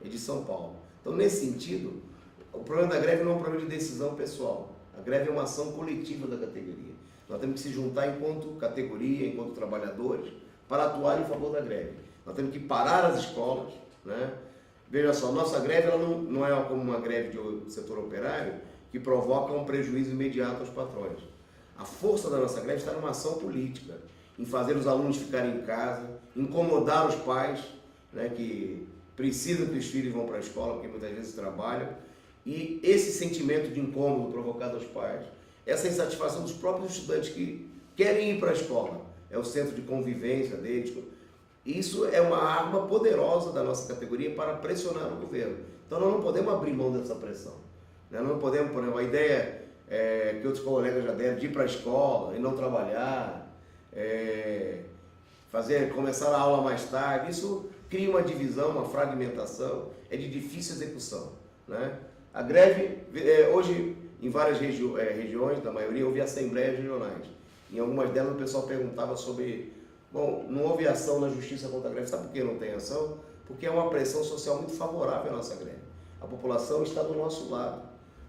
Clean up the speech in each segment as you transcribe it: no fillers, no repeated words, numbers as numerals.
e de São Paulo. Então, nesse sentido, o problema da greve não é um problema de decisão pessoal. A greve é uma ação coletiva da categoria. Nós temos que se juntar enquanto categoria, enquanto trabalhadores, para atuar em favor da greve. Nós temos que parar as escolas, né? Veja só, nossa greve ela não é como uma greve do setor operário que provoca um prejuízo imediato aos patrões. A força da nossa greve está numa ação política, em fazer os alunos ficarem em casa, incomodar os pais, né, que precisam que os filhos vão para a escola, porque muitas vezes trabalham, e esse sentimento de incômodo provocado aos pais, essa insatisfação dos próprios estudantes que querem ir para a escola, é o centro de convivência deles. Isso é uma arma poderosa da nossa categoria para pressionar o governo. Então nós não podemos abrir mão dessa pressão. Nós não podemos, por exemplo, a ideia que outros colegas já deram de ir para a escola e não trabalhar, começar a aula mais tarde, isso cria uma divisão, uma fragmentação, é de difícil execução, né? A greve, hoje, em várias regiões, na maioria, houve assembleias regionais. Em algumas delas o pessoal perguntava sobre, não houve ação na justiça contra a greve. Sabe por que não tem ação? Porque é uma pressão social muito favorável à nossa greve. A população está do nosso lado.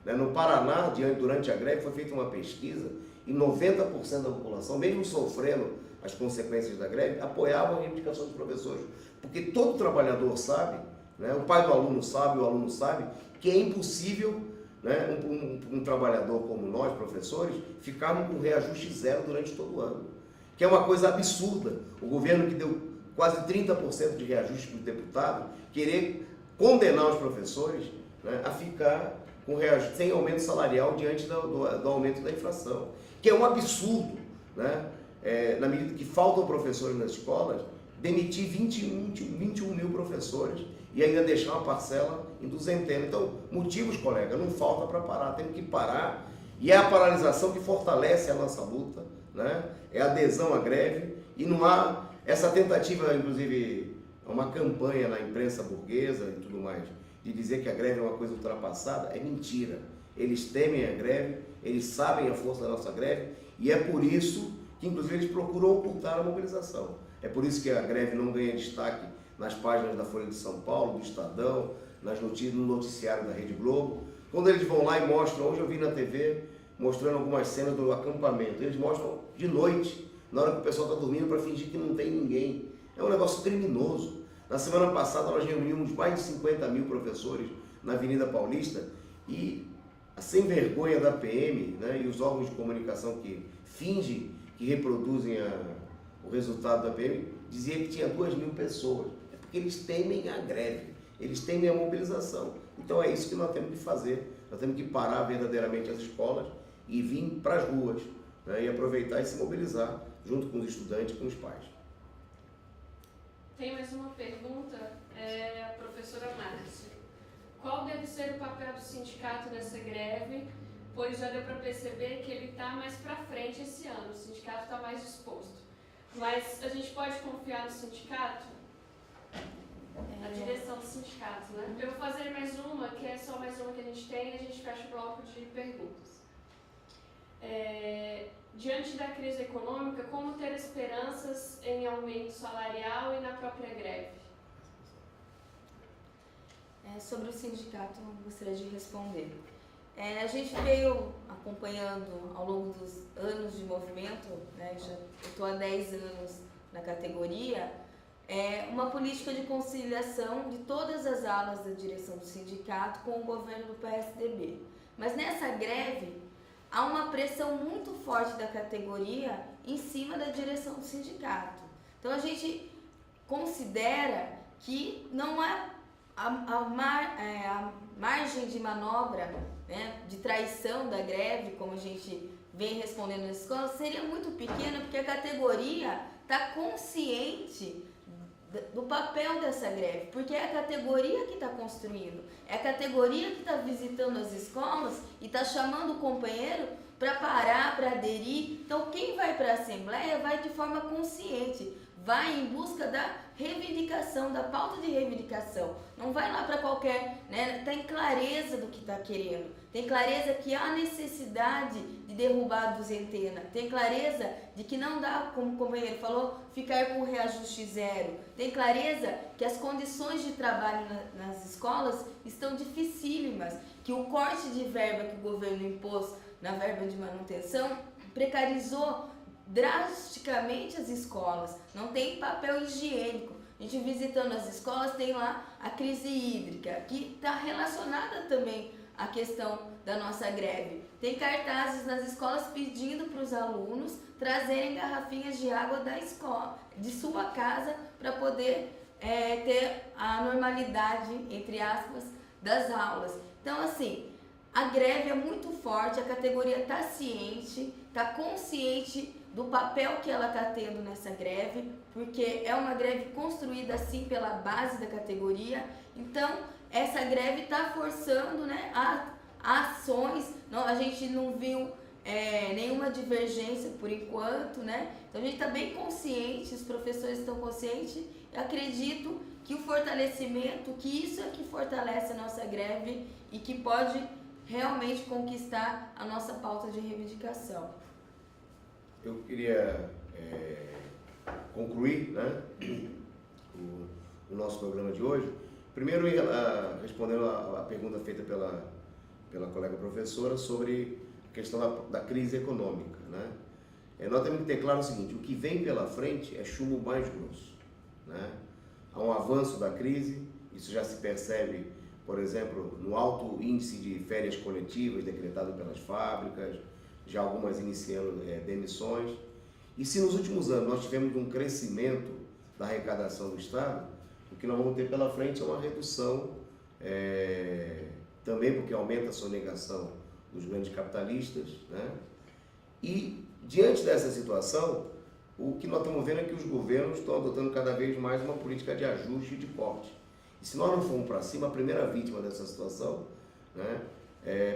No Paraná, durante a greve, foi feita uma pesquisa e 90% da população, mesmo sofrendo as consequências da greve, apoiava a reivindicação dos professores. Porque todo trabalhador sabe, né, o pai do aluno sabe, o aluno sabe, que é impossível, né, um trabalhador como nós, professores, ficarmos com reajuste zero durante todo o ano. Que é uma coisa absurda. O governo que deu quase 30% de reajuste para o deputado, querer condenar os professores, né, a ficar com reajuste, sem aumento salarial diante do aumento da inflação. Que é um absurdo, né? Na medida que faltam professores nas escolas, demitir 21 mil professores e ainda deixar uma parcela em duzentena. Então, motivos, colega, não falta para parar, temos que parar. E é a paralisação que fortalece a nossa luta, né? É a adesão à greve, e não há essa tentativa, inclusive, uma campanha na imprensa burguesa e tudo mais, de dizer que a greve é uma coisa ultrapassada. É mentira. Eles temem a greve, eles sabem a força da nossa greve, e é por isso que, inclusive, eles procuram ocultar a mobilização. É por isso que a greve não ganha destaque nas páginas da Folha de São Paulo, do Estadão, nas notícias, no noticiário da Rede Globo. Quando eles vão lá e mostram, hoje eu vi na TV, mostrando algumas cenas do acampamento, eles mostram de noite, na hora que o pessoal está dormindo, para fingir que não tem ninguém. É um negócio criminoso. Na semana passada nós reunimos mais de 50 mil professores na Avenida Paulista, e a sem vergonha da PM, né, e os órgãos de comunicação que fingem que reproduzem o resultado da PM, dizia que tinha 2.000 pessoas. É porque eles temem a greve, eles temem a mobilização. Então é isso que nós temos que fazer. Nós temos que parar verdadeiramente as escolas e vir para as ruas, né, e aproveitar e se mobilizar junto com os estudantes e com os pais. Tem mais uma pergunta, a professora Márcia. Qual deve ser o papel do sindicato nessa greve? Pois já deu para perceber que ele está mais para frente esse ano, o sindicato está mais disposto. Mas a gente pode confiar no sindicato? A direção do sindicato, né? Eu vou fazer mais uma, que é só mais uma que a gente tem, e a gente fecha o bloco de perguntas. Diante da crise econômica, como ter esperanças em aumento salarial e na própria greve? Sobre o sindicato, eu gostaria de responder. A gente veio acompanhando ao longo dos anos de movimento, né, já estou há 10 anos na categoria, uma política de conciliação de todas as alas da direção do sindicato com o governo do PSDB. Mas nessa greve, há uma pressão muito forte da categoria em cima da direção do sindicato. Então a gente considera que não há a margem de manobra, né, de traição da greve, como a gente vem respondendo na escola, seria muito pequena, porque a categoria está consciente do papel dessa greve, porque é a categoria que está construindo, é a categoria que está visitando as escolas e está chamando o companheiro para parar, para aderir. Então quem vai para a assembleia vai de forma consciente, vai em busca da reivindicação, da pauta de reivindicação. Não vai lá para qualquer, né? Tem clareza do que está querendo. Tem clareza que há necessidade de derrubar a duzentena. Tem clareza de que não dá, como o companheiro falou, ficar com reajuste zero. Tem clareza que as condições de trabalho nas escolas estão dificílimas, que o corte de verba que o governo impôs na verba de manutenção precarizou drasticamente as escolas. Não tem papel higiênico. A gente visitando as escolas tem lá a crise hídrica, que está relacionada também à questão da nossa greve. Tem cartazes nas escolas pedindo para os alunos trazerem garrafinhas de água da escola, de sua casa, para poder ter a normalidade, entre aspas, das aulas. Então, assim, a greve é muito forte, a categoria está ciente, está consciente do papel que ela está tendo nessa greve, porque é uma greve construída assim pela base da categoria. Então, essa greve está forçando, né, a ações. Não, a gente não viu nenhuma divergência por enquanto, né? Então a gente está bem consciente, os professores estão conscientes. Eu acredito que o fortalecimento, que isso é que fortalece a nossa greve e que pode realmente conquistar a nossa pauta de reivindicação. Eu queria concluir, né, o nosso programa de hoje. Primeiro, respondendo a pergunta feita pela colega professora sobre a questão da crise econômica, né? Nós temos que ter claro o seguinte: o que vem pela frente é chumbo mais grosso, né? Há um avanço da crise, isso já se percebe, por exemplo, no alto índice de férias coletivas decretado pelas fábricas, já algumas iniciando demissões. E se nos últimos anos nós tivemos um crescimento da arrecadação do Estado, o que nós vamos ter pela frente é uma redução, também porque aumenta a sonegação dos grandes capitalistas, né? E diante dessa situação, o que nós estamos vendo é que os governos estão adotando cada vez mais uma política de ajuste e de corte. E se nós não formos para cima, a primeira vítima dessa situação, né,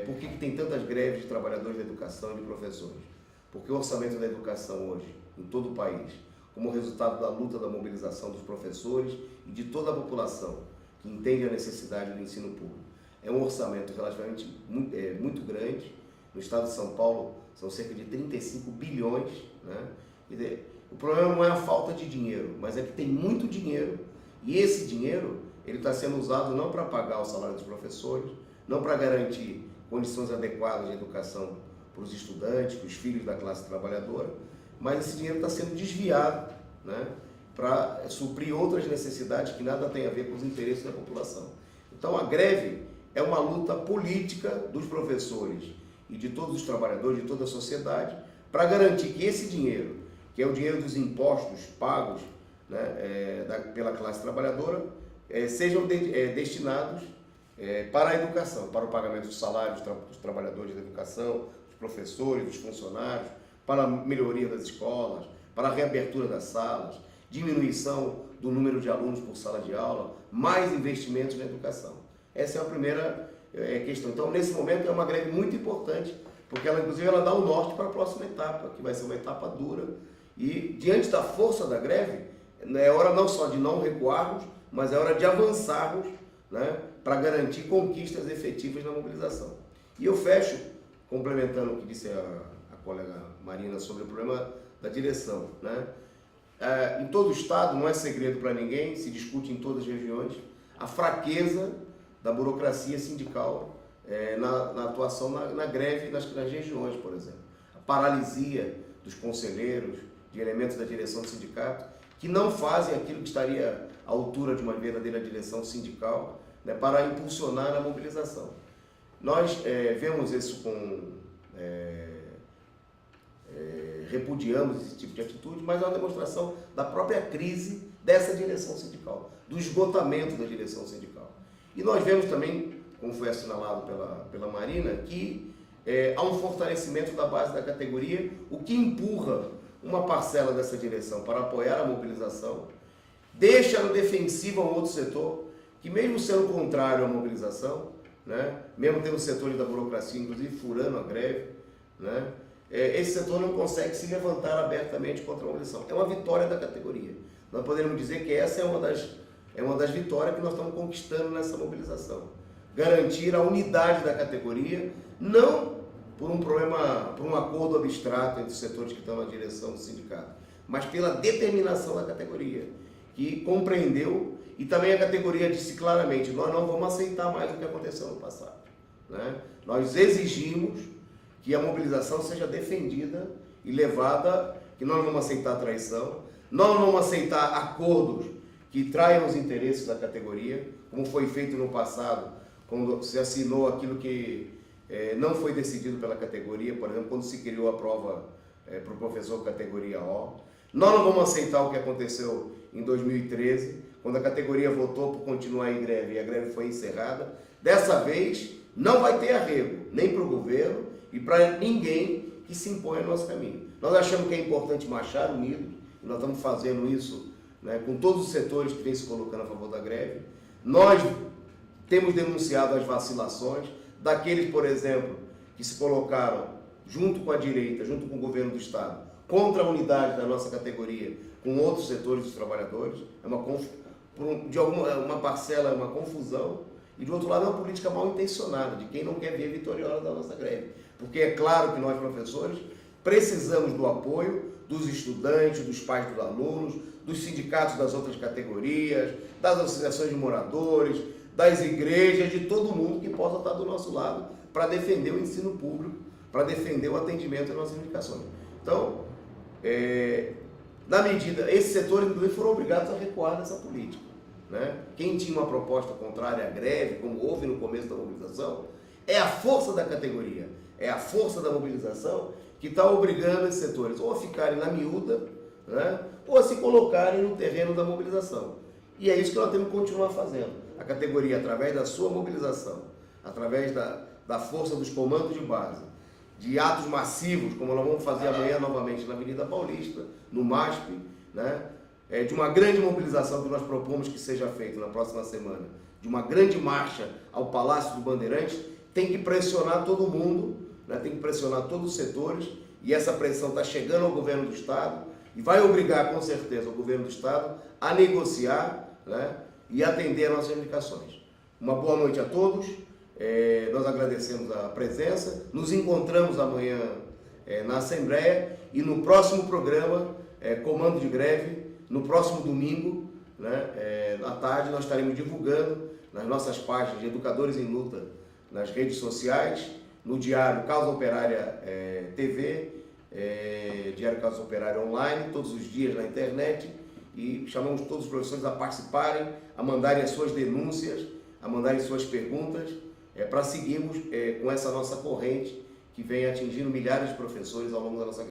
por que tem tantas greves de trabalhadores da educação e de professores? Porque o orçamento da educação hoje, em todo o país, como resultado da luta da mobilização dos professores e de toda a população que entende a necessidade do ensino público, é um orçamento relativamente muito grande. No estado de São Paulo são cerca de 35 bilhões, né? O problema não é a falta de dinheiro, mas é que tem muito dinheiro, e esse dinheiro ele está sendo usado não para pagar o salário dos professores, não para garantir condições adequadas de educação para os estudantes, para os filhos da classe trabalhadora, mas esse dinheiro está sendo desviado, né, para suprir outras necessidades que nada tem a ver com os interesses da população. Então a greve é uma luta política dos professores e de todos os trabalhadores, de toda a sociedade, para garantir que esse dinheiro, que é o dinheiro dos impostos pagos, né, pela classe trabalhadora, sejam destinados para a educação, para o pagamento dos salários dos trabalhadores da educação, dos professores, dos funcionários, para a melhoria das escolas, para a reabertura das salas, diminuição do número de alunos por sala de aula, mais investimentos na educação. Essa é a primeira questão. Então, nesse momento, é uma greve muito importante, porque ela, inclusive, ela dá o norte para a próxima etapa, que vai ser uma etapa dura. E, diante da força da greve, é hora não só de não recuarmos, mas é hora de avançarmos, né, para garantir conquistas efetivas na mobilização. E eu fecho, complementando o que disse a colega Marina sobre o problema da direção, né? Em todo o estado, não é segredo para ninguém, se discute em todas as regiões, a fraqueza da burocracia sindical na atuação na greve nas regiões, por exemplo. A paralisia dos conselheiros, de elementos da direção do sindicato, que não fazem aquilo que estaria à altura de uma verdadeira direção sindical, né, para impulsionar a mobilização. Nós vemos isso repudiamos esse tipo de atitude, mas é uma demonstração da própria crise dessa direção sindical, do esgotamento da direção sindical. E nós vemos também, como foi assinalado pela Marina, que há um fortalecimento da base da categoria, o que empurra uma parcela dessa direção para apoiar a mobilização, deixa no defensivo um outro setor, que mesmo sendo contrário à mobilização, né, mesmo tendo setores da burocracia, inclusive furando a greve, esse setor não consegue se levantar abertamente contra a mobilização. É uma vitória da categoria. nós poderíamos dizer que essa é uma das vitórias que nós estamos conquistando nessa mobilização. Garantir a unidade da categoria, não por um acordo abstrato entre os setores que estão na direção do sindicato, mas pela determinação da categoria, que compreendeu, e também a categoria disse claramente, nós não vamos aceitar mais o que aconteceu no passado, né? Nós exigimos que a mobilização seja defendida e levada, que nós não vamos aceitar traição, nós não vamos aceitar acordos que traiam os interesses da categoria, como foi feito no passado, quando se assinou aquilo que não foi decidido pela categoria, por exemplo, quando se criou a prova para o professor categoria O. Nós não vamos aceitar o que aconteceu em 2013, quando a categoria votou por continuar em greve e a greve foi encerrada. Dessa vez, não vai ter arrego, nem para o governo e para ninguém que se impõe ao nosso caminho. Nós achamos que é importante marchar unidos, e nós estamos fazendo isso, né, com todos os setores que vêm se colocando a favor da greve. Nós temos denunciado as vacilações daqueles, por exemplo, que se colocaram junto com a direita, junto com o governo do Estado, contra a unidade da nossa categoria com outros setores dos trabalhadores. É uma parcela, é uma confusão, e do outro lado é uma política mal intencionada, de quem não quer ver vitoriosa da nossa greve. Porque é claro que nós, professores, precisamos do apoio dos estudantes, dos pais dos alunos, dos sindicatos das outras categorias, das associações de moradores, das igrejas, de todo mundo que possa estar do nosso lado para defender o ensino público, para defender o atendimento às nossas indicações. Então, na medida, esses setores inclusive foram obrigados a recuar dessa política, né? Quem tinha uma proposta contrária à greve, como houve no começo da mobilização, é a força da categoria, é a força da mobilização que está obrigando esses setores ou a ficarem na miúda, né? Ou a se colocarem no terreno da mobilização. E é isso que nós temos que continuar fazendo. A categoria, através da sua mobilização, através da força dos comandos de base, de atos massivos, como nós vamos fazer amanhã novamente na Avenida Paulista, no MASP, né? De uma grande mobilização que nós propomos que seja feita na próxima semana, de uma grande marcha ao Palácio do Bandeirantes, tem que pressionar todo mundo, né? Tem que pressionar todos os setores, e essa pressão está chegando ao governo do Estado, e vai obrigar com certeza o governo do Estado a negociar, né? E atender às nossas indicações. Uma boa noite a todos, nós agradecemos a presença, nos encontramos amanhã na Assembleia e no próximo programa, Comando de Greve, no próximo domingo, né, à tarde, nós estaremos divulgando nas nossas páginas de Educadores em Luta, nas redes sociais, no Diário Causa Operária TV, Diário Causa Operária Online, todos os dias na internet, e chamamos todos os professores a participarem, a mandarem as suas denúncias, a mandarem suas perguntas, para seguirmos com essa nossa corrente que vem atingindo milhares de professores ao longo da nossa